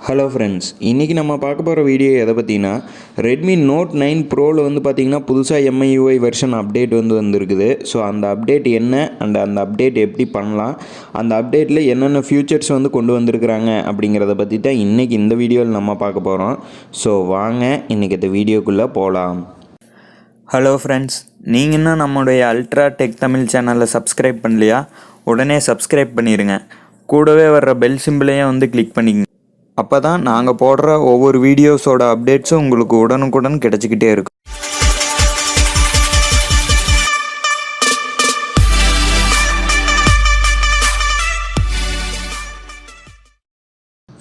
Hello friends, இன்றைக்கி நம்ம பார்க்க போகிற வீடியோ எதை பற்றினா ரெட்மி நோட் 9 ப்ரோவில் பார்த்திங்கன்னா புதுசாக MIUI வெர்ஷன் அப்டேட் வந்திருக்குது. ஸோ அந்த அப்டேட் என்ன அண்ட் அந்த அப்டேட் எப்படி பண்ணலாம், அந்த அப்டேட்டில் என்னென்ன ஃபியூச்சர்ஸ் கொண்டு வந்திருக்கிறாங்க அப்படிங்கிறத பற்றி தான் இன்றைக்கி இந்த வீடியோவில் நம்ம பார்க்க போகிறோம். ஸோ வாங்க இன்றைக்கி இந்த வீடியோக்குள்ளே போகலாம். ஹலோ ஃப்ரெண்ட்ஸ், நீங்கள் இன்னும் நம்முடைய அல்ட்ரா டெக் தமிழ் சேனலை சப்ஸ்கிரைப் பண்ணலையா? உடனே சப்ஸ்கிரைப் பண்ணிடுங்க. கூடவே வர்ற பெல் சிம்பிளையும் கிளிக் பண்ணிக்கங்க. அப்போ தான் நாங்கள் போடுற ஒவ்வொரு வீடியோஸோட அப்டேட்ஸும் உங்களுக்கு உடனுக்குடன் கிடச்சிக்கிட்டே இருக்கும்.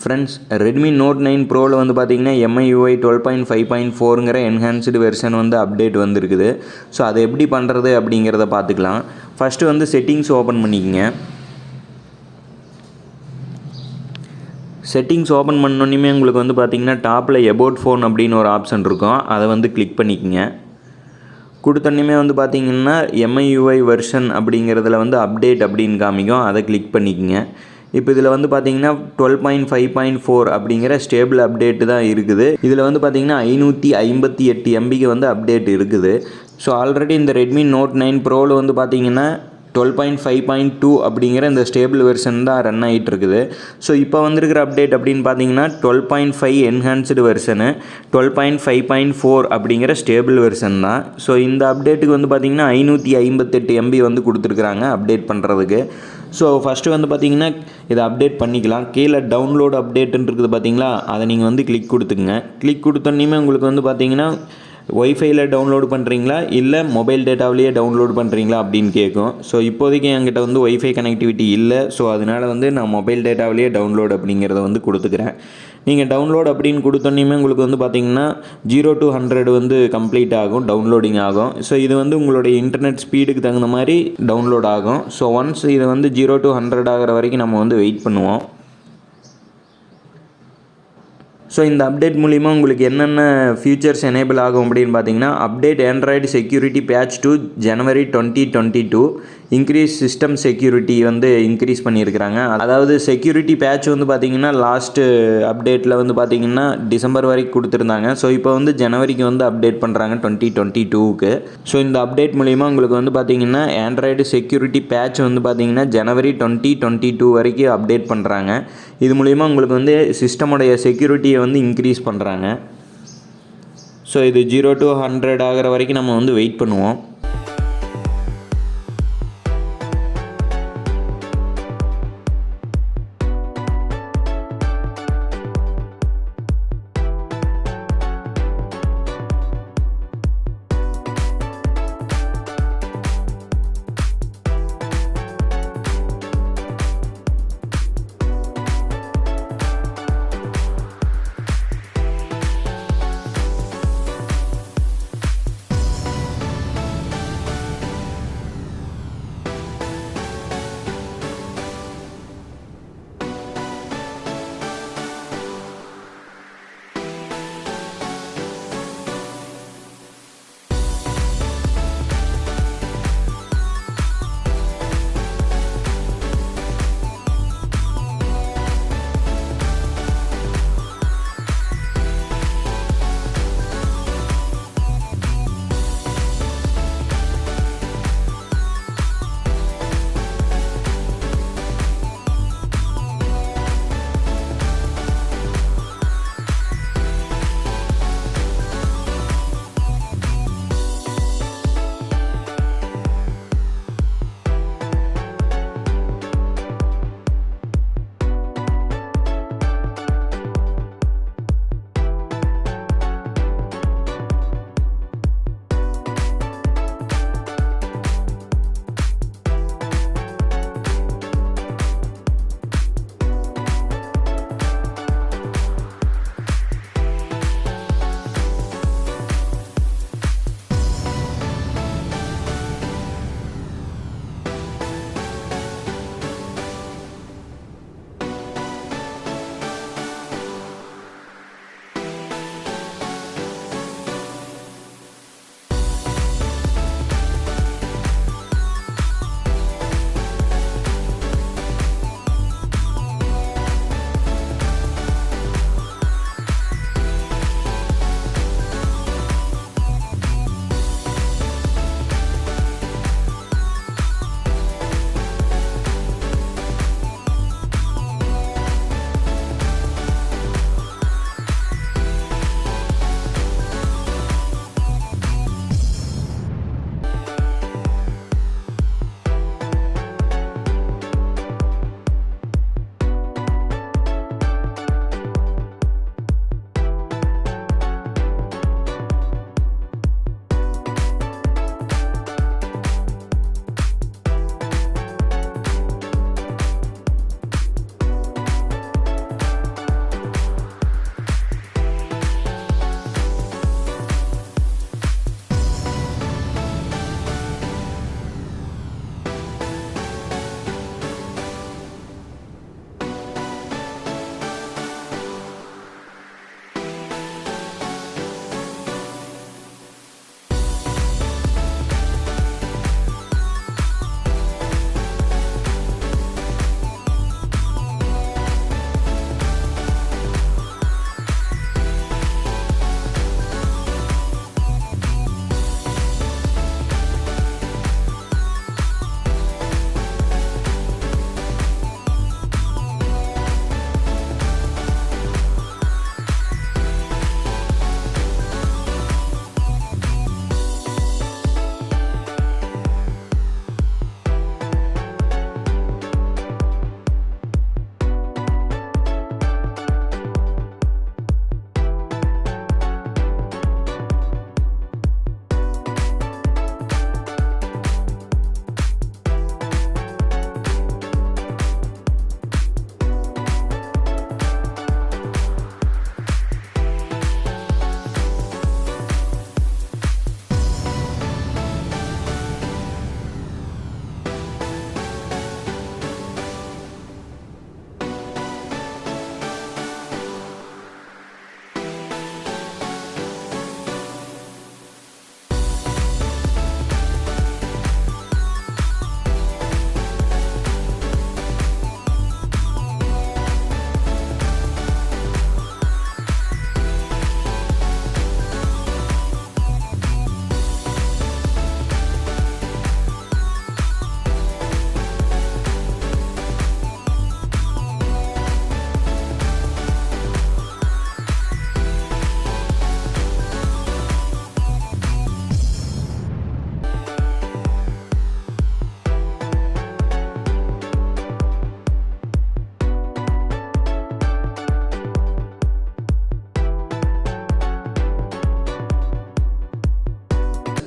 ஃப்ரெண்ட்ஸ், ரெட்மி நோட் 9 ப்ரோவில் பார்த்திங்கன்னா MIUI 12.5.4ங்கிற என்ஹான்ஸ்டு வெர்ஷன் அப்டேட் வந்திருக்குது. ஸோ அதை எப்படி பண்ணுறது அப்படிங்கிறத பார்த்துக்கலாம். ஃபஸ்ட்டு செட்டிங்ஸ் ஓப்பன் பண்ணிக்கங்க. செட்டிங்ஸ் ஓப்பன் பண்ணோன்னே உங்களுக்கு பார்த்திங்கன்னா டாப்பில் எபோட் ஃபோன் அப்படின்னு ஒரு ஆப்ஷன் இருக்கும். அதை கிளிக் பண்ணிக்கங்க. கொடுத்தோன்னே பார்த்திங்கன்னா MIUI வெர்ஷன் அப்படிங்கிறதுல அப்டேட் அப்படின்னு காமிக்கும். அதை கிளிக் பண்ணிக்கங்க. இப்போ இதில் பார்த்திங்கன்னா 12.5.4 அப்படிங்கிற ஸ்டேபிள் அப்டேட்டு தான் இருக்குது. இதில் பார்த்திங்கன்னா 558 MBக்கு அப்டேட் இருக்குது. ஸோ ஆல்ரெடி இந்த ரெட்மி நோட் 9 ப்ரோவில் பார்த்திங்கன்னா 12.5.2 அப்படிங்கிற இந்த ஸ்டேபிள் வெர்ஷன் தான் ரன் ஆகிட்டு இருக்குது. ஸோ இப்போ வந்திருக்கிற அப்டேட் அப்படின்னு பார்த்தீங்கன்னா 12.5 என்ஹான்ஸ்டு வெர்ஷனு, 12.5.4 அப்படிங்கிற ஸ்டேபிள் வெர்ஷன் தான். ஸோ இந்த அப்டேட்டுக்கு பார்த்தீங்கன்னா 558 MB கொடுத்துருக்குறாங்க அப்டேட் பண்ணுறதுக்கு. ஸோ ஃபஸ்ட்டு பார்த்தீங்கன்னா இதை அப்டேட் பண்ணிக்கலாம். கீழே டவுன்லோடு அப்டேட்டுன்னு இருக்குது பார்த்தீங்களா, அதை நீங்கள் கிளிக் கொடுத்துக்குங்க. கிளிக் கொடுத்தோன்னே உங்களுக்கு பார்த்தீங்கன்னா ஒய்ஃபையில் டவுன்லோடு பண்ணுறீங்களா இல்லை மொபைல் டேட்டாவிலேயே டவுன்லோடு பண்ணுறீங்களா அப்படின்னு கேட்கும். ஸோ இப்போதைக்கு என்கிட்ட ஒய்ஃபை கனெக்டிவிட்டி இல்லை. ஸோ அதனால் நான் மொபைல் டேட்டாவிலேயே டவுன்லோடு அப்படிங்கிறத கொடுத்துக்கிறேன். நீங்கள் டவுன்லோட் அப்படின்னு கொடுத்தோன்னே உங்களுக்கு பார்த்தீங்கன்னா 0 to 100 கம்ப்ளீட் ஆகும், டவுன்லோடிங் ஆகும். ஸோ இது உங்களுடைய இன்டர்நெட் ஸ்பீடுக்கு தகுந்த மாதிரி டவுன்லோட் ஆகும். ஸோ ஒன்ஸ் இது 0 to 100 ஆகிற வரைக்கும் நம்ம வெயிட் பண்ணுவோம். ஸோ இந்த அப்டேட் மூலிமா உங்களுக்கு என்னென்ன ஃபியூச்சர்ஸ் எனேபிள் ஆகும் அப்படின்னு பார்த்தீங்கன்னா, update Android security patch to January 2022, increase system security increase பண்ணியிருக்கிறாங்க. அதாவது செக்யூரிட்டி பேட்ச் பார்த்தீங்கன்னா லாஸ்ட்டு அப்டேட்டில் பார்த்தீங்கன்னா டிசம்பர் வரைக்கும் கொடுத்துருந்தாங்க. ஸோ இப்போ ஜனவரிக்கு அப்டேட் பண்ணுறாங்க 2022க்கு. ஸோ இந்த அப்டேட் மூலிமா உங்களுக்கு பார்த்தீங்கன்னா ஆண்ட்ராய்டு செக்யூரிட்டி பேட்ச் பார்த்தீங்கன்னா January 2022 வரைக்கும் அப்டேட் பண்ணுறாங்க. இது மூலிமா உங்களுக்கு சிஸ்டமுடைய செக்யூரிட்டியை இன்க்ரீஸ் பண்ணுறாங்க. ஸோ இது 0 to 100 ஆகிற வரைக்கும் நம்ம வெயிட் பண்ணுவோம்.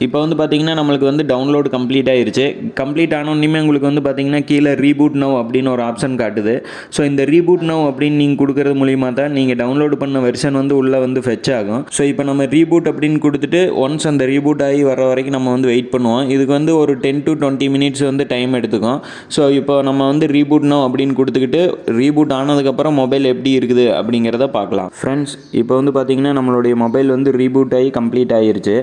இப்போ வந்து பார்த்தீங்கன்னா நம்மளுக்கு வந்து டவுன்லோடு கம்ப்ளீட் ஆயிருச்சு. கம்ப்ளீட் ஆனோன்னுமே உங்களுக்கு வந்து பார்த்தீங்கன்னா கீழே ரீபூட் நவ் அப்படின்னு ஒரு ஆப்ஷன் காட்டுது. ஸோ இந்த ரீபூட் நவ் அப்படின்னு நீங்கள் கொடுக்கறது மூலிமா தான் நீங்கள் டவுன்லோடு பண்ண வெர்ஷன் வந்து உள்ளே வந்து ஃபெச் ஆகும். ஸோ இப்போ நம்ம ரீபூட் அப்படின்னு கொடுத்துட்டு ஒன்ஸ் அந்த ரீபூட் ஆகி வர வரைக்கும் நம்ம வந்து வெயிட் பண்ணுவோம். இதுக்கு வந்து ஒரு 10 to 20 minutes வந்து டைம் எடுத்துக்கும். ஸோ இப்போ நம்ம வந்து ரீபூட் நவ் அப்படின்னு கொடுத்துக்கிட்டு ரீபூட் ஆனதுக்கப்புறம் மொபைல் எப்படி இருக்குது அப்படிங்கிறத பார்க்கலாம். ஃப்ரெண்ட்ஸ், இப்போ வந்து பார்த்தீங்கன்னா நம்மளுடைய மொபைல் வந்து ரீபூட் ஆகி கம்ப்ளீட் ஆகிருச்சு.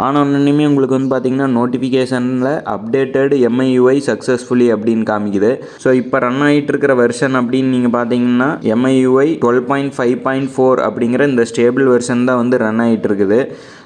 ஆனோன்னுமே உங்களுக்கு வந்து பார்த்தீங்கன்னா நோட்டிஃபிகேஷனில் அப்டேட்டட் MIUI சக்ஸஸ்ஃபுல்லி அப்படின்னு காமிக்குது. ஸோ இப்போ ரன் ஆகிட்டு இருக்கிற வெர்ஷன் அப்படின்னு நீங்கள் பார்த்தீங்கன்னா MIUI 12.5.4 அப்படிங்கிற இந்த ஸ்டேபிள் வெர்ஷன் தான் வந்து ரன் ஆகிட்டு இருக்குது.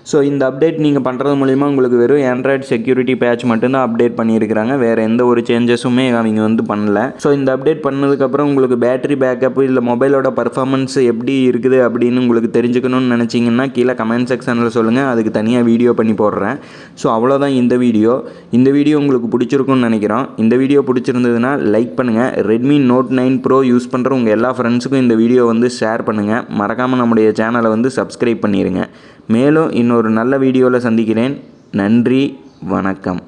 ஸோ இந்த அப்டேட் நீங்கள் பண்ணுறது மூலிமா உங்களுக்கு வெறும் ஆண்ட்ராய்டு செக்யூரிட்டி பேட்ச் மட்டும்தான் அப்டேட் பண்ணியிருக்கிறாங்க. வேறு எந்த ஒரு சேஞ்சஸுமே அவங்க வந்து பண்ணல. ஸோ இந்த அப்டேட் பண்ணதுக்கப்புறம் உங்களுக்கு பேட்டரி பேக்கப் இல்லை மொபைலோட பர்ஃபார்மன்ஸ் எப்படி இருக்குது அப்படின்னு உங்களுக்கு தெரிஞ்சுக்கணும்னு நினச்சிங்கன்னா கீழே கமெண்ட் செக்ஷனில் சொல்லுங்கள். அதுக்கு தனியாக வீடியோ பண்ணி போடுறேன். ஸோ அவ்வளோதான் இந்த வீடியோ. இந்த வீடியோ உங்களுக்கு பிடிச்சிருக்குன்னு நினைக்கிறோம். இந்த வீடியோ பிடிச்சிருந்ததுன்னா லைக் பண்ணுங்கள். Redmi Note 9 Pro யூஸ் பண்ணுற உங்கள் எல்லா ஃப்ரெண்ட்ஸுக்கும் இந்த வீடியோ வந்து ஷேர் பண்ணுங்கள். மறக்காமல் நம்முடைய சேனலை வந்து சப்ஸ்கிரைப் பண்ணிடுங்க. மேலும் இன்னொரு நல்ல வீடியோவில் சந்திக்கிறேன். நன்றி, வணக்கம்.